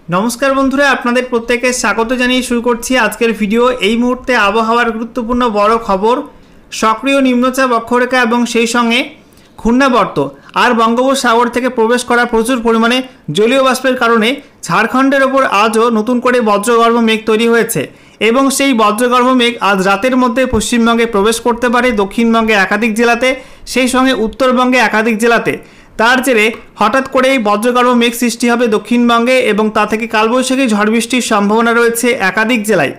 नमस्कार बंधुरा आपनादेर प्रत्येके स्वागत जानिए शुरू करछि आजकेर भिडियो। এই মুহূর্তে আবহাওয়ার গুরুত্বপূর্ণ বড় খবর, सक्रिय निम्नचाप अक्षरेखा এবং সেই সঙ্গে ঘূর্ণাবর্ত আর বঙ্গোপসাগর থেকে প্রবেশ করা প্রচুর পরিমাণে জলীয় বাষ্পের কারণে ঝাড়খণ্ডের ওপর আজও নতুন করে বজ্রগর্ভ মেঘ তৈরি হয়েছে এবং সেই বজ্রগর্ভ মেঘ আজ রাতের মধ্যে পশ্চিমবঙ্গে প্রবেশ করতে পারে, দক্ষিণবঙ্গে একাধিক জেলাতে, সেই সঙ্গে উত্তরবঙ্গে একাধিক জেলাতে। তার জেরে হঠাৎ করেই বজ্রগর্ভ মেঘ সৃষ্টি হবে দক্ষিণবঙ্গে এবং তা থেকে কালবৈশাখী ঝড় বৃষ্টির সম্ভাবনা রয়েছে একাধিক জেলায়।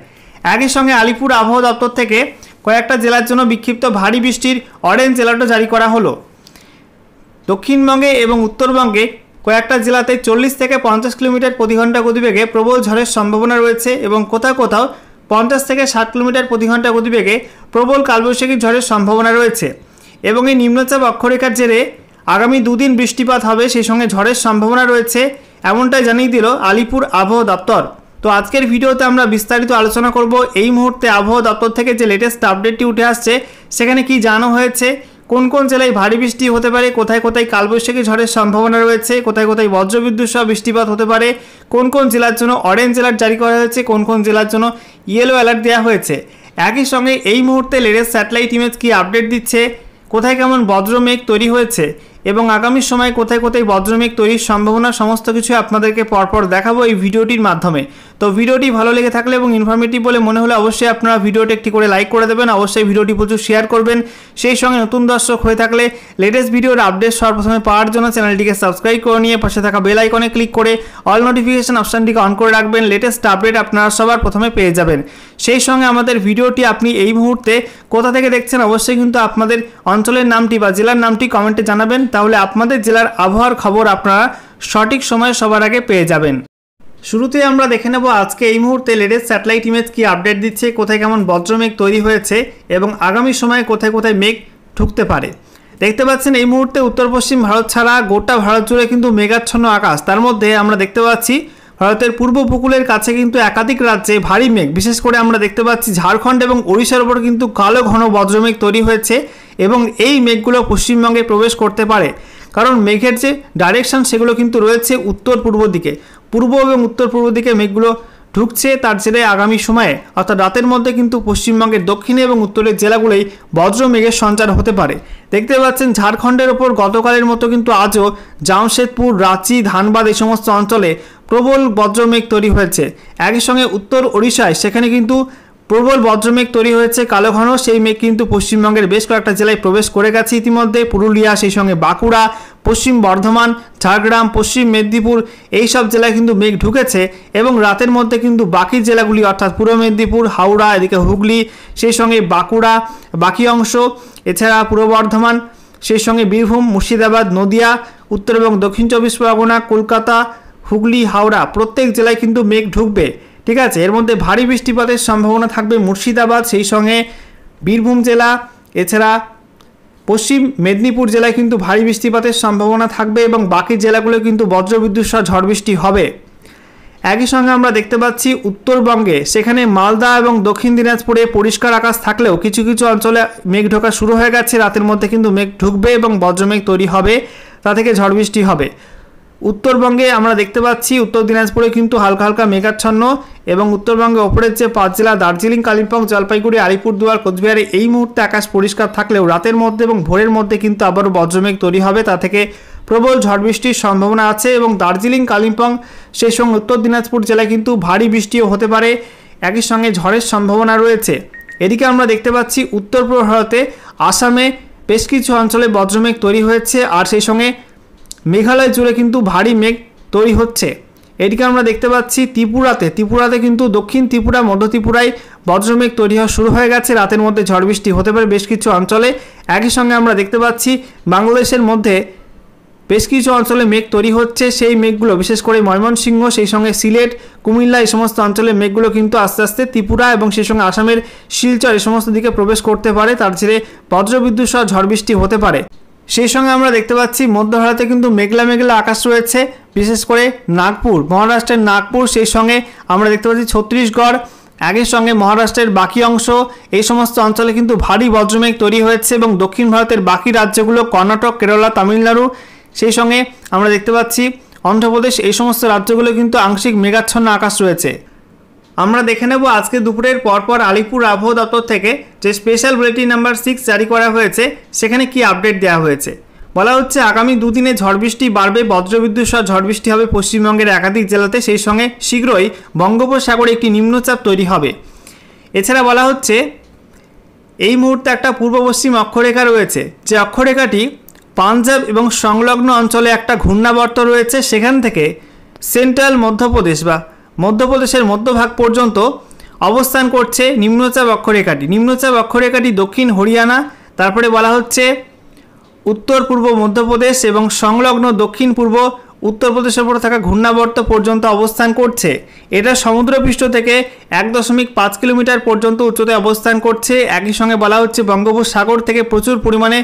একই সঙ্গে আলিপুর আবহাওয়া দপ্তর থেকে কয়েকটা জেলার জন্য বিক্ষিপ্ত ভারী বৃষ্টির অরেঞ্জ অ্যালার্টও জারি করা হলো। দক্ষিণবঙ্গে এবং উত্তরবঙ্গে কয়েকটা জেলাতে 40 থেকে 50 কিলোমিটার প্রতি ঘন্টা গতিবেগে প্রবল ঝড়ের সম্ভাবনা রয়েছে এবং কোথাও কোথাও 50 থেকে 60 কিলোমিটার প্রতি ঘন্টা গতিবেগে প্রবল কালবৈশাখী ঝড়ের সম্ভাবনা রয়েছে এবং এই নিম্নচাপ অক্ষরেখার জেরে আগামী দুদিন বৃষ্টিপাত হবে, সেই সঙ্গে ঝড়ের সম্ভাবনা রয়েছে, এমনটাই জানিয়ে দিল আলিপুর আবহাওয়া দপ্তর। তো আজকের ভিডিওতে আমরা বিস্তারিত আলোচনা করব এই মুহূর্তে আবহাওয়া দপ্তর থেকে যে লেটেস্ট আপডেটটি উঠে আসছে সেখানে কি জানানো হয়েছে, কোন কোন জেলায় ভারী বৃষ্টি হতে পারে, কোথায় কোথায় কালবৈশাখী ঝড়ের সম্ভাবনা রয়েছে, কোথায় কোথায় বজ্রবিদ্যুৎ সহ বৃষ্টিপাত হতে পারে, কোন কোন জেলার জন্য অরেঞ্জ অ্যালার্ট জারি করা হয়েছে, কোন কোন জেলার জন্য ইয়েলো অ্যালার্ট দেওয়া হয়েছে। একই সঙ্গে এই মুহূর্তে লেটেস্ট স্যাটেলাইট ইমেজ কি আপডেট দিচ্ছে, কোথায় কেমন বজ্রমেঘ তৈরি হয়েছে এবং আগামী সময়ে কোথায় কোথায় বজ্রমেঘ তৈরির সম্ভাবনা, সমস্ত কিছু আপনাদেরকে পরপর দেখাবো এই ভিডিওটির মাধ্যমে। তো ভিডিওটি ভালো লেগে থাকলে এবং ইনফরমেটিভ বলে মনে হলে অবশ্যই আপনারা ভিডিওটি একটি করে লাইক করে দেবেন, অবশ্যই ভিডিওটি প্রচুর শেয়ার করবেন। সেই সঙ্গে নতুন দর্শক হয়ে থাকলে লেটেস্ট ভিডিওর আপডেট সর্বপ্রথমে পাওয়ার জন্য চ্যানেলটিকে সাবস্ক্রাইব করে নিয়ে পাশে থাকা বেল আইকনে ক্লিক করে অল নোটিফিকেশন অপশানটিকে অন করে রাখবেন, লেটেস্ট আপডেট আপনারা সবার প্রথমে পেয়ে যাবেন। সেই সঙ্গে আমাদের ভিডিওটি আপনি এই মুহূর্তে কোথা থেকে দেখছেন অবশ্যই কিন্তু আপনাদের অঞ্চলের নামটি বা জেলার নামটি কমেন্টে জানাবেন, তাহলে আপনাদের জেলার আবহাওয়ার খবর আপনারা সঠিক সময়ে সবার আগে পেয়ে যাবেন। শুরুতে আমরা দেখে নেব আজকে এই মুহূর্তে লেটেস্ট স্যাটেলাইট ইমেজ কি আপডেট দিচ্ছে, কোথায় কেমন বজ্রমেঘ তৈরি হয়েছে এবং আগামী সময়ে কোথায় কোথায় মেঘ ঢুকতে পারে। দেখতে পাচ্ছেন এই মুহূর্তে উত্তর পশ্চিম ভারত ছাড়া গোটা ভারত জুড়ে কিন্তু মেঘাচ্ছন্ন আকাশ। তার মধ্যে আমরা দেখতে পাচ্ছি ভারতের পূর্ব উপকূলের কাছে কিন্তু একাধিক রাজ্যে ভারী মেঘ, বিশেষ করে আমরা দেখতে পাচ্ছি ঝাড়খণ্ড এবং ওড়িশার উপর কিন্তু কালো ঘন বজ্রমেঘ তৈরি হয়েছে এবং এই মেঘগুলো পশ্চিমবঙ্গে প্রবেশ করতে পারে, কারণ মেঘের যে ডাইরেকশন সেগুলো কিন্তু রয়েছে উত্তর পূর্ব দিকে, পূর্ব এবং উত্তর পূর্ব দিকে মেঘগুলো ঢুকছে। তার জেরে আগামী সময়ে অর্থাৎ রাতের মধ্যে কিন্তু পশ্চিমবঙ্গের দক্ষিণে এবং উত্তরের জেলাগুলোই বজ্র মেঘের সঞ্চার হতে পারে। দেখতে পাচ্ছেন ঝাড়খণ্ডের ওপর গতকালের মতো কিন্তু আজও জামশেদপুর, রাঁচি, ধানবাদ এই সমস্ত অঞ্চলে প্রবল বজ্রমেঘ তৈরি হয়েছে। একই সঙ্গে উত্তর ওড়িশায় সেখানে কিন্তু প্রবল বজ্রমেঘ তৈরি হয়েছে কালো ঘন, সেই মেঘ কিন্তু পশ্চিমবঙ্গের বেশ কয়েকটা জেলায় প্রবেশ করে গেছে ইতিমধ্যে। পুরুলিয়া, সেই সঙ্গে বাঁকুড়া, পশ্চিম বর্ধমান, ঝাড়গ্রাম, পশ্চিম মেদিনীপুর এই সব জেলায় কিন্তু মেঘ ঢুকেছে এবং রাতের মধ্যে কিন্তু বাকি জেলাগুলি অর্থাৎ পূর্ব মেদিনীপুর, হাওড়া, এদিকে হুগলি, সেই সঙ্গে বাঁকুড়া বাকি অংশ, এছাড়া পূর্ব বর্ধমান, সেই সঙ্গে বীরভূম, মুর্শিদাবাদ, নদিয়া, উত্তর এবং দক্ষিণ 24 পরগনা, কলকাতা, হুগলি, হাওড়া প্রত্যেক জেলায় কিন্তু মেঘ ঢুকবে। ঠিক আছে, এর মধ্যে ভারী বৃষ্টিপাতের সম্ভাবনা থাকবে মুর্শিদাবাদ, সেই সঙ্গে বীরভূম জেলা, এছাড়া পশ্চিম মেদিনীপুর জেলায় কিন্তু ভারী বৃষ্টিপাতের সম্ভাবনা থাকবে এবং বাকি জেলাগুলো কিন্তু বজ্রবিদ্যুৎ সহ ঝড় বৃষ্টি হবে। একই সঙ্গে আমরা দেখতে পাচ্ছি উত্তরবঙ্গে সেখানে মালদা এবং দক্ষিণ দিনাজপুরে পরিষ্কার আকাশ থাকলেও কিছু কিছু অঞ্চলে মেঘ ঢোকা শুরু হয়ে গেছে, রাতের মধ্যে কিন্তু মেঘ ঢুকবে এবং বজ্রমেঘ তৈরি হবে, তা থেকে ঝড় বৃষ্টি হবে। উত্তরবঙ্গে আমরা দেখতে পাচ্ছি উত্তর দিনাজপুরে কিন্তু হালকা হালকা মেঘাচ্ছন্ন এবং উত্তরবঙ্গে ওপরের যে 5 জেলা দার্জিলিং, কালিম্পং, জলপাইগুড়ি, আলিপুরদুয়ার, কোচবিহারে এই মুহূর্তে আকাশ পরিষ্কার থাকলেও রাতের মধ্যে এবং ভোরের মধ্যে কিন্তু আবারও বজ্রমেঘ তৈরি হবে, তা থেকে প্রবল ঝড় বৃষ্টির সম্ভাবনা আছে এবং দার্জিলিং, কালিম্পং সেই সঙ্গে উত্তর দিনাজপুর জেলায় কিন্তু ভারী বৃষ্টিও হতে পারে, একই সঙ্গে ঝড়ের সম্ভাবনা রয়েছে। এদিকে আমরা দেখতে পাচ্ছি উত্তর পূর্ব ভারতে আসামে বেশ কিছু অঞ্চলে বজ্রমেঘ তৈরি হয়েছে আর সেই সঙ্গে মেঘালয় জুড়ে কিন্তু ভারী মেঘ তৈরি হচ্ছে। এদিকে আমরা দেখতে পাচ্ছি ত্রিপুরাতে কিন্তু দক্ষিণ ত্রিপুরা, মধ্য ত্রিপুরায় বজ্রমেঘ তৈরি হওয়া শুরু হয়ে গেছে, রাতের মধ্যে ঝড় বৃষ্টি হতে পারে বেশ কিছু অঞ্চলে। একই সঙ্গে আমরা দেখতে পাচ্ছি বাংলাদেশের মধ্যে বেশ কিছু অঞ্চলে মেঘ তৈরি হচ্ছে, সেই মেঘগুলো বিশেষ করে ময়মনসিংহ, সেই সঙ্গে সিলেট, কুমিল্লা এই সমস্ত অঞ্চলে মেঘগুলো কিন্তু আস্তে আস্তে ত্রিপুরা এবং সেই সঙ্গে আসামের শিলচর এই সমস্ত দিকে প্রবেশ করতে পারে, তার জেরে বজ্রবিদ্যুৎ সহ ঝড় বৃষ্টি হতে পারে। সেই সঙ্গে আমরা দেখতে পাচ্ছি মধ্য ভারতে কিন্তু মেঘলা মেঘলা আকাশ রয়েছে, বিশেষ করে নাগপুর, মহারাষ্ট্রের নাগপুর, সেই সঙ্গে আমরা দেখতে পাচ্ছি ছত্তিশগড়, একই সঙ্গে মহারাষ্ট্রের বাকি অংশ এই সমস্ত অঞ্চলে কিন্তু ভারী বজ্রমেঘ তৈরি হয়েছে এবং দক্ষিণ ভারতের বাকি রাজ্যগুলো কর্ণাটক, কেরালা, তামিলনাড়ু, সেই সঙ্গে আমরা দেখতে পাচ্ছি অন্ধ্রপ্রদেশ এই সমস্ত রাজ্যগুলো কিন্তু আংশিক মেঘাচ্ছন্ন আকাশ রয়েছে। আমরা দেখে নেব আজকে দুপুরের পরপর আলিপুর আবহাওয়া দপ্তর থেকে যে স্পেশাল বুলেটিন নাম্বার 6 জারি করা হয়েছে সেখানে কি আপডেট দেওয়া হয়েছে। বলা হচ্ছে আগামী দুদিনে ঝড় বৃষ্টি বাড়বে, বজ্রবিদ্যুৎ সহ ঝড় বৃষ্টি হবে পশ্চিমবঙ্গের একাধিক জেলাতে, সেই সঙ্গে শীঘ্রই বঙ্গোপসাগরে একটি নিম্নচাপ তৈরি হবে। এছাড়া বলা হচ্ছে এই মুহূর্তে একটা পূর্ব পশ্চিম অক্ষরেখা রয়েছে, যে অক্ষরেখাটি পাঞ্জাব এবং সংলগ্ন অঞ্চলে একটা ঘূর্ণাবর্ত রয়েছে, সেখান থেকে সেন্ট্রাল মধ্যপ্রদেশ বা মধ্যপ্রদেশের মধ্যভাগ পর্যন্ত অবস্থান করছে নিম্নচাপ অক্ষরেখাটি। নিম্নচাপ অক্ষরেখাটি দক্ষিণ হরিয়ানা, তারপরে বলা হচ্ছে উত্তর পূর্ব মধ্যপ্রদেশ এবং সংলগ্ন দক্ষিণ পূর্ব উত্তরপ্রদেশের উপরে থাকা ঘূর্ণাবর্ত পর্যন্ত অবস্থান করছে। এটা সমুদ্রপৃষ্ঠ থেকে 1.5 কিলোমিটার পর্যন্ত উচ্চতায় অবস্থান করছে। একই সঙ্গে বলা হচ্ছে বঙ্গোপসাগর থেকে প্রচুর পরিমাণে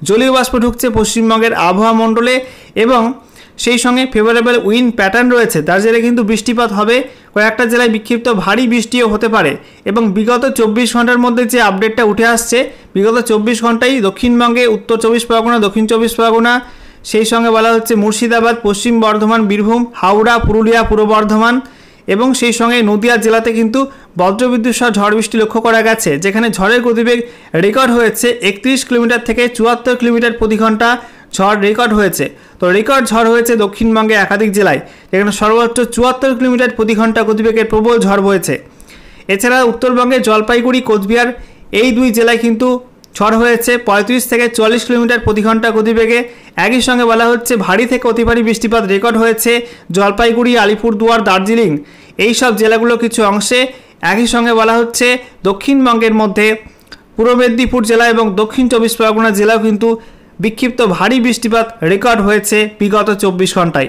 জলীয় বাষ্প ঢুকছে পশ্চিমবঙ্গের আবহাওয়া মণ্ডলে এবং সেই সঙ্গে ফেভারেবল উইন্ড প্যাটার্ন রয়েছে, তার জেরে কিন্তু বৃষ্টিপাত হবে, কয়েকটা জেলায় বিক্ষিপ্ত ভারী বৃষ্টিও হতে পারে। এবং বিগত 24 ঘন্টার মধ্যে যে আপডেটটা উঠে আসছে, বিগত 24 ঘন্টায় দক্ষিণবঙ্গে উত্তর 24 পরগনা, দক্ষিণ 24 পরগনা, সেই সঙ্গে বলা হচ্ছে মুর্শিদাবাদ, পশ্চিম বর্ধমান, বীরভূম, হাওড়া, পুরুলিয়া, পূর্ব বর্ধমান এবং সেই সঙ্গে নদিয়া জেলাতে কিন্তু বজ্রবিদ্যুৎ সহ ঝড় বৃষ্টি লক্ষ্য করা গেছে, যেখানে ঝড়ের গতিবেগ রেকর্ড হয়েছে 31 কিলোমিটার থেকে 74 কিলোমিটার প্রতি ঘন্টা ঝড় রেকর্ড হয়েছে। তো রেকর্ড ঝড় হয়েছে দক্ষিণবঙ্গে একাধিক জেলায়, যেখানে সর্বোচ্চ 74 কিলোমিটার প্রতি ঘন্টা গতিবেগের প্রবল ঝড় বয়েছে। এছাড়া উত্তরবঙ্গে জলপাইগুড়ি, কোচবিহার এই দুই জেলায় কিন্তু ঝড় হয়েছে 35 থেকে 40 কিলোমিটার প্রতি ঘন্টা গতিবেগে। একই সঙ্গে বলা হচ্ছে ভারী থেকে অতি ভারী বৃষ্টিপাত রেকর্ড হয়েছে জলপাইগুড়ি, আলিপুরদুয়ার, দার্জিলিং এই সব জেলাগুলো কিছু অংশে। একই সঙ্গে বলা হচ্ছে দক্ষিণবঙ্গের মধ্যে পূর্ব মেদিনীপুর জেলা এবং দক্ষিণ 24 পরগনা জেলাও কিন্তু বিক্ষিপ্ত ভারী বৃষ্টিপাত রেকর্ড হয়েছে বিগত 24 ঘন্টায়।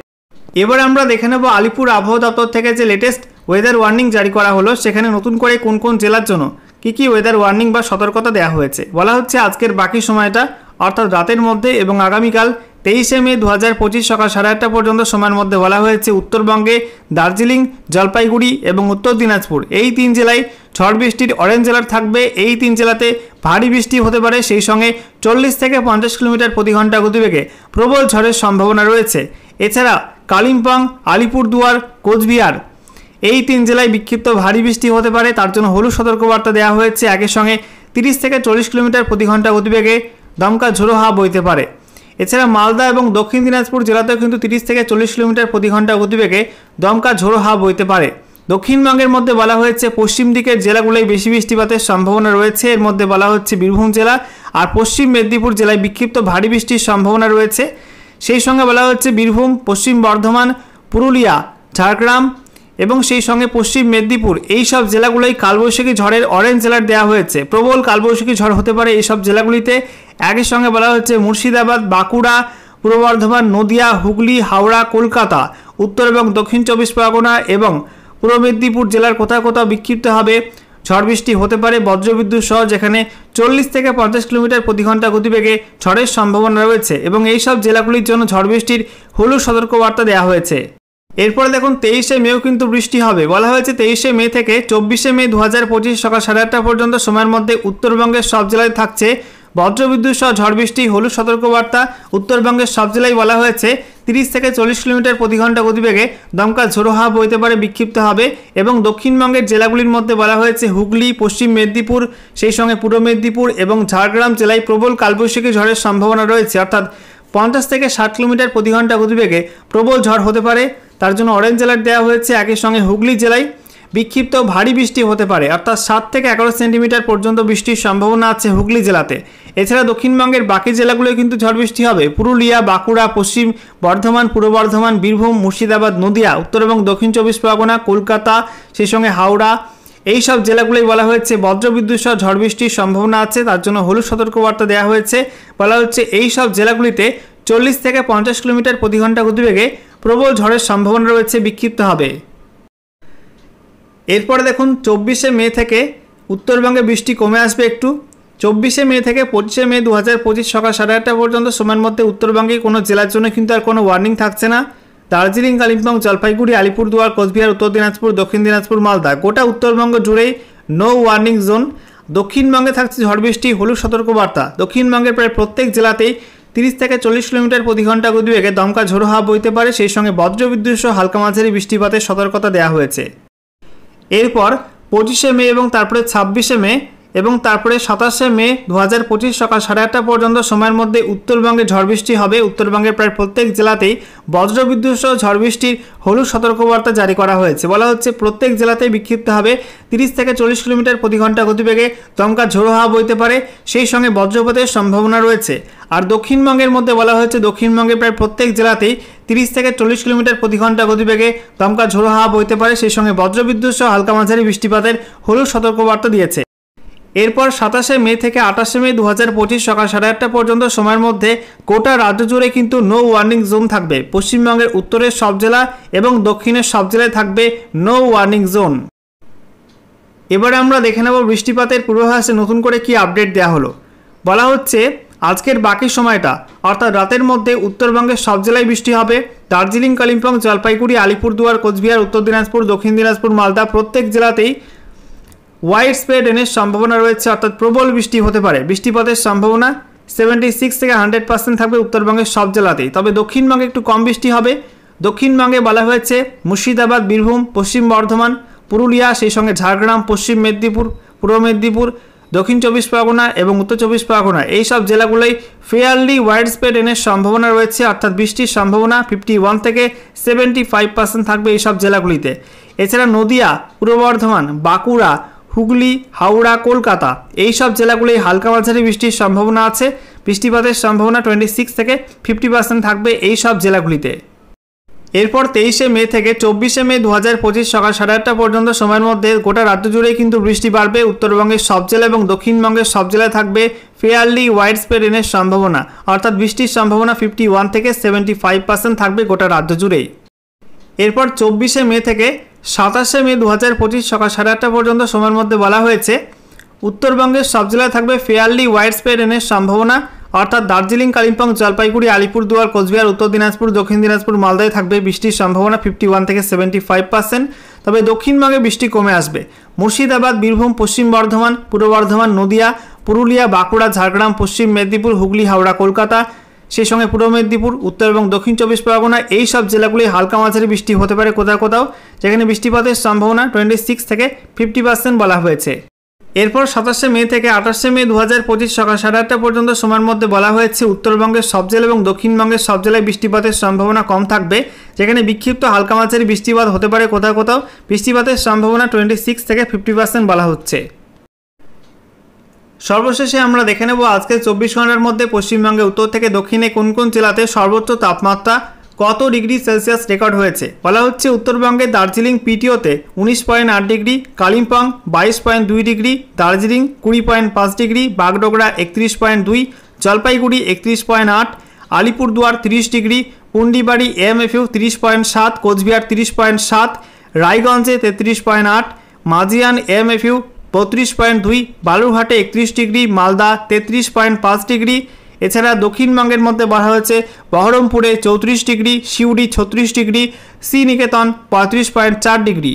এবার আমরা দেখে নেব আলিপুর আবহাওয়া দপ্তর থেকে যে লেটেস্ট ওয়েদার ওয়ার্নিং জারি করা হলো, সেখানে নতুন করে কোন কোন জেলার জন্য কী ওয়েদার ওয়ার্নিং বা সতর্কতা দেওয়া হয়েছে। বলা হচ্ছে আজকের বাকি সময়টা অর্থাৎ রাতের মধ্যে এবং আগামীকাল 23শে মে 2025 সকাল 8:30 পর্যন্ত সময়ের মধ্যে বলা হয়েছে উত্তরবঙ্গে দার্জিলিং, জলপাইগুড়ি এবং উত্তর দিনাজপুর এই 3 জেলায় ঝড় বৃষ্টির অরেঞ্জ অ্যালার্ট থাকবে। এই 3 জেলাতে ভারী বৃষ্টি হতে পারে, সেই সঙ্গে 40 থেকে 50 কিলোমিটার প্রতি ঘন্টা গতিবেগে প্রবল ঝড়ের সম্ভাবনা রয়েছে। এছাড়া কালিম্পং, আলিপুরদুয়ার, কোচবিহার এই 3 জেলায় বিক্ষিপ্ত ভারী বৃষ্টি হতে পারে, তার জন্য হলুদ সতর্কবার্তা দেওয়া হয়েছে। একই সঙ্গে 30 থেকে 40 কিলোমিটার প্রতি ঘন্টা গতিবেগে দমকা ঝোড়ো হাওয়া বইতে পারে। এছাড়া মালদা এবং দক্ষিণ দিনাজপুর জেলাতেও কিন্তু 30 থেকে 40 কিলোমিটার প্রতি ঘন্টা গতিবেগে দমকা ঝোড়ো হাওয়া বইতে পারে। দক্ষিণবঙ্গের মধ্যে বলা হয়েছে পশ্চিম দিকের জেলাগুলোয় বেশি বৃষ্টিপাতের সম্ভাবনা রয়েছে। এর মধ্যে বলা হচ্ছে বীরভূম জেলা আর পশ্চিম মেদিনীপুর জেলায় বিক্ষিপ্ত ভারী বৃষ্টির সম্ভাবনা রয়েছে। সেই সঙ্গে বলা হচ্ছে বীরভূম, পশ্চিম বর্ধমান, পুরুলিয়া, ঝাড়গ্রাম এবং সেই সঙ্গে পশ্চিম মেদিনীপুর এই সব জেলাগুলোই কালবৈশাখী ঝড়ের অরেঞ্জ অ্যালার্ট দেওয়া হয়েছে। প্রবল কালবৈশাখী ঝড় হতে পারে এই সব জেলাগুলিতে। একই সঙ্গে বলা হচ্ছে মুর্শিদাবাদ, বাঁকুড়া, পূর্ব বর্ধমান, নদিয়া, হুগলি, হাওড়া, কলকাতা, উত্তর এবং দক্ষিণ 24 পরগনা এবং পূর্ব মেদিনীপুর জেলার কোথাও কোথাও বিক্ষিপ্ত হবে ঝড় বৃষ্টি হতে পারে বজ্রবিদ্যুৎ সহ, যেখানে 40 থেকে 50 কিলোমিটার প্রতি ঘন্টা গতিবেগে ঝড়ের সম্ভাবনা রয়েছে এবং এই সব জেলাগুলির জন্য ঝড় বৃষ্টির হলুদ সতর্কবার্তা দেওয়া হয়েছে। এরপরে দেখুন 23শে মেও কিন্তু বৃষ্টি হবে। বলা হয়েছে 23শে মে থেকে 24শে মে 2025 সকাল 8:30 পর্যন্ত সময়ের মধ্যে উত্তরবঙ্গের সব জেলায় থাকছে বজ্রবিদ্যুৎ সহ ঝড় বৃষ্টি হলুদ সতর্কবার্তা। উত্তরবঙ্গের সব জেলায় বলা হয়েছে 30 থেকে 40 কিলোমিটার প্রতি ঘন্টা গতিবেগে দমকা ঝোড়ো হাওয়া বইতে পারে, বিক্ষিপ্ত হবে। এবং দক্ষিণবঙ্গের জেলাগুলির মধ্যে বলা হয়েছে হুগলি, পশ্চিম মেদিনীপুর, সেই সঙ্গে পূর্ব মেদিনীপুর এবং ঝাড়গ্রাম জেলায় প্রবল কালবৈশাখী ঝড়ের সম্ভাবনা রয়েছে, অর্থাৎ 50 থেকে 60 কিলোমিটার প্রতি ঘন্টা গতিবেগে প্রবল ঝড় হতে পারে, তার জন্য অরেঞ্জ অ্যালার্ট দেওয়া হয়েছে। একই সঙ্গে হুগলি জেলায় বিক্ষিপ্ত ভারী বৃষ্টি হতে পারে, অর্থাৎ 7 থেকে 11 সেন্টিমিটার পর্যন্ত বৃষ্টির সম্ভাবনা আছে হুগলি জেলাতে। এছাড়া দক্ষিণবঙ্গের বাকি জেলাগুলোয় কিন্তু ঝড় বৃষ্টি হবে। পুরুলিয়া, বাঁকুড়া, পশ্চিম বর্ধমান, পূর্ব বর্ধমান, বীরভূম, মুর্শিদাবাদ, নদিয়া, উত্তর এবং দক্ষিণ 24 পরগনা, কলকাতা, সেই সঙ্গে হাওড়া এই সব জেলাগুলোই বলা হয়েছে বজ্রবিদ্যুৎ সহ ঝড় বৃষ্টির সম্ভাবনা আছে, তার জন্য হলুদ সতর্কবার্তা দেওয়া হয়েছে। বলা হচ্ছে এই সব জেলাগুলিতে 40 থেকে 50 কিলোমিটার প্রতি ঘন্টা গতিবেগে প্রবল ঝড়ের সম্ভাবনা রয়েছে, বিক্ষিপ্ত হবে। এরপরে দেখুন 24শে মে থেকে উত্তরবঙ্গে বৃষ্টি কমে আসবে একটু। 24শে মে থেকে 25শে মে 2025 সকাল 8:30 পর্যন্ত সময়ের মধ্যে উত্তরবঙ্গে কোনো জেলার জন্য কিন্তু আর কোনো ওয়ার্নিং থাকছে না। দার্জিলিং, কালিম্পং, জলপাইগুড়ি, আলিপুরদুয়ার, কোচবিহার, উত্তর দিনাজপুর, দক্ষিণ দিনাজপুর, মালদা গোটা উত্তরবঙ্গ জুড়েই নো ওয়ার্নিং জোন। দক্ষিণবঙ্গে থাকছে ঝড় বৃষ্টি হলুদ সতর্কবার্তা। দক্ষিণবঙ্গের প্রায় প্রত্যেক জেলাতেই 30 থেকে 40 কিলোমিটার প্রতি ঘন্টা গতিবেগে দমকা ঝোড়ো হাওয়া বইতে পারে, সেই সঙ্গে বজ্রবিদ্যুৎ সহ হালকা মাঝারি বৃষ্টিপাতের সতর্কতা দেওয়া হয়েছে। এরপর 25শে মে এবং তারপরে 26শে মে এবং তারপরে 27শে মে 2025 সকাল 8:30 পর্যন্ত সময়ের মধ্যে উত্তরবঙ্গে ঝড় বৃষ্টি হবে। উত্তরবঙ্গের প্রায় প্রত্যেক জেলাতেই বজ্রবিদ্যুৎ সহ ঝড় বৃষ্টির হলুদ সতর্কবার্তা জারি করা হয়েছে। বলা হচ্ছে প্রত্যেক জেলাতেই বিক্ষিপ্তভাবে 30 থেকে 40 কিলোমিটার প্রতি ঘন্টা গতিবেগে দমকা ঝোড়ো হাওয়া বইতে পারে, সেই সঙ্গে বজ্রপাতের সম্ভাবনা রয়েছে। আর দক্ষিণবঙ্গের মধ্যে বলা হয়েছে দক্ষিণবঙ্গের প্রায় প্রত্যেক জেলাতেই 30 থেকে 40 কিলোমিটার প্রতি ঘন্টা গতিবেগে দমকা ঝোড়ো হাওয়া বইতে পারে, সেই সঙ্গে বজ্রবিদ্যুৎ সহ হালকা মাঝারি বৃষ্টিপাতের হলুদ সতর্কবার্তা দিয়েছে। এরপর 27শে মে থেকে 28শে মে 2025 সকাল 8:30 পর্যন্ত সময়ের মধ্যে গোটা রাজ্য জুড়ে কিন্তু নো ওয়ার্নিং জোন থাকবে। পশ্চিমবঙ্গের উত্তরের সব জেলা এবং দক্ষিণের সব জেলায় থাকবে নো ওয়ার্নিং জোন। এবারে আমরা দেখে নেব বৃষ্টিপাতের পূর্বাভাসে নতুন করে কি আপডেট দেওয়া হলো। বলা হচ্ছে আজকের বাকি সময়টা অর্থাৎ রাতের মধ্যে উত্তরবঙ্গের সব জেলায় বৃষ্টি হবে। দার্জিলিং, কালিম্পং, জলপাইগুড়ি, আলিপুরদুয়ার, কোচবিহার, উত্তর দিনাজপুর, দক্ষিণ দিনাজপুর, মালদা প্রত্যেক জেলাতেই ওয়াইড স্প্রেড রেনের সম্ভাবনা রয়েছে, অর্থাৎ প্রবল বৃষ্টি হতে পারে। বৃষ্টিপাতের সম্ভাবনা 76 থেকে 100% থাকবে উত্তরবঙ্গের সব জেলাতেই। তবে দক্ষিণবঙ্গে একটু কম বৃষ্টি হবে। দক্ষিণবঙ্গে বলা হয়েছে মুর্শিদাবাদ, বীরভূম, পশ্চিম বর্ধমান, পুরুলিয়া, সেই সঙ্গে ঝাড়গ্রাম, পশ্চিম মেদিনীপুর, পূর্ব মেদিনীপুর, দক্ষিণ 24 পরগনা এবং উত্তর 24 পরগনা এই সব জেলাগুলোই ফেয়ারলি ওয়াইড স্প্রেড রেনের সম্ভাবনা রয়েছে, অর্থাৎ বৃষ্টির সম্ভাবনা 51 থেকে 75% থাকবে এই সব জেলাগুলিতে। এছাড়া নদিয়া, পূর্ব বর্ধমান, বাঁকুড়া, হুগলি, হাওড়া, কলকাতা এই সব জেলাগুলোই হালকা মাঝারি বৃষ্টির সম্ভাবনা আছে। বৃষ্টিপাতের সম্ভাবনা 26 থেকে 50% থাকবে এই সব জেলাগুলিতে। এরপর 23শে মে থেকে 24শে মে 2025 সকাল 8:30 পর্যন্ত সময়ের মধ্যে গোটা রাজ্য জুড়েই কিন্তু বৃষ্টি বাড়বে। উত্তরবঙ্গের সব জেলা এবং দক্ষিণবঙ্গের সব জেলায় থাকবে ফেয়ারলি ওয়াইড স্প্রেড রেনের সম্ভাবনা, অর্থাৎ বৃষ্টির সম্ভাবনা 51 থেকে 75% থাকবে গোটা রাজ্য জুড়েই। এরপর 24শে মে থেকে 27শে মে 2025 সকাল 8:30 পর্যন্ত সময়ের মধ্যে বলা হয়েছে উত্তরবঙ্গের সব জেলায় থাকবে ফেয়ারলি ওয়াইড স্প্রেড রেনের সম্ভাবনা, অর্থাৎ দার্জিলিং, কালিম্পং, জলপাইগুড়ি, আলিপুরদুয়ার, কোচবিহার, উত্তর দিনাজপুর, দক্ষিণ দিনাজপুর, মালদায় থাকবে বৃষ্টির সম্ভাবনা 51 থেকে 75%। তবে দক্ষিণবঙ্গে বৃষ্টি কমে আসবে। মুর্শিদাবাদ, বীরভূম, পশ্চিম বর্ধমান, পূর্ব বর্ধমান, নদিয়া, পুরুলিয়া, বাঁকুড়া, ঝাড়গ্রাম, পশ্চিম মেদিনীপুর, হুগলি, হাওড়া, কলকাতা, সেই সঙ্গে পূর্ব মেদিনীপুর, উত্তর এবং দক্ষিণ 24 পরগনা এই সব জেলাগুলি হালকা মাঝারি বৃষ্টি হতে পারে কোথাও কোথাও, যেখানে বৃষ্টিপাতের সম্ভাবনা 26 থেকে 50% বলা হয়েছে। এরপর 27শে মে থেকে 28শে মে 2025 সকাল 8:30 পর্যন্ত সময়ের মধ্যে বলা হয়েছে উত্তরবঙ্গের সব জেলা এবং দক্ষিণবঙ্গের সব জেলায় বৃষ্টিপাতের সম্ভাবনা কম থাকবে, যেখানে বিক্ষিপ্ত হালকা মাঝারি বৃষ্টিপাত হতে পারে কোথাও কোথাও। বৃষ্টিপাতের সম্ভাবনা 26 থেকে 50% বলা হচ্ছে। সর্বশেষে আমরা দেখে নেব আজকে 24 ঘন্টার মধ্যে পশ্চিমবঙ্গে উত্তর থেকে দক্ষিণে কোন কোন জেলাতে সর্বোচ্চ তাপমাত্রা কত ডিগ্রি সেলসিয়াস রেকর্ড হয়েছে। বলা হচ্ছে উত্তরবঙ্গে দার্জিলিং পিটিওতে 19.8 degree, Kalimpong 22.2 degree, Darjeeling 20.5 degree, Bagdogra 31.2, Jalpaiguri 31.8, Alipurduar 30 degree, Pundibari MFU 30.7, Cooch Behar 30.7, রায়গঞ্জে 33.8, মাজিয়ান এমএফইউ 32.2, বালুরঘাটে 31 ডিগ্রি, মালদা 33.5 ডিগ্রি। এছাড়া দক্ষিণবঙ্গের মধ্যে বলা হয়েছে বহরমপুরে 34 degree, Suri 36 degree, Sriniketan 35.4 degree,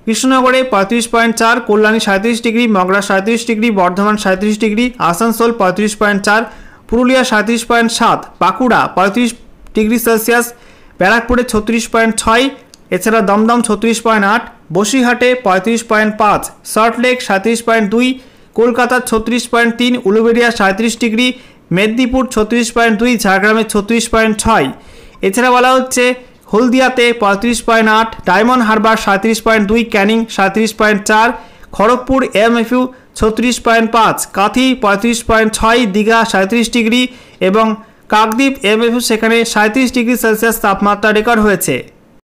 কৃষ্ণনগরে 35.4, Kalyani 37 degree, Magra 37 degree, Bardhaman 37 degree, Asansol 35.4, Purulia 37.7, Bankura 35 degree Celsius, ব্যারাকপুরে 36.6, এছাড়া দমদম 36.8, বসিরহাটে 35.5, সল্টলেক 37.2, কলকাতা 36.3, উলুবেড়িয়া 37 ডিগ্রি, মেদিনীপুর 36.2, ঝাড়গ্রামে 36.6। এছাড়া বলা হচ্ছে হলদিয়াতে 35.8, diamond Harbour 37.2, Canning 37.4, Kharagpur MFU 36.5, Kanthi 35.6, Digha 37 degree এবং কাকদ্বীপ এমএফইউ সেখানে 37 ডিগ্রি সেলসিয়াস তাপমাত্রা রেকর্ড হয়েছে।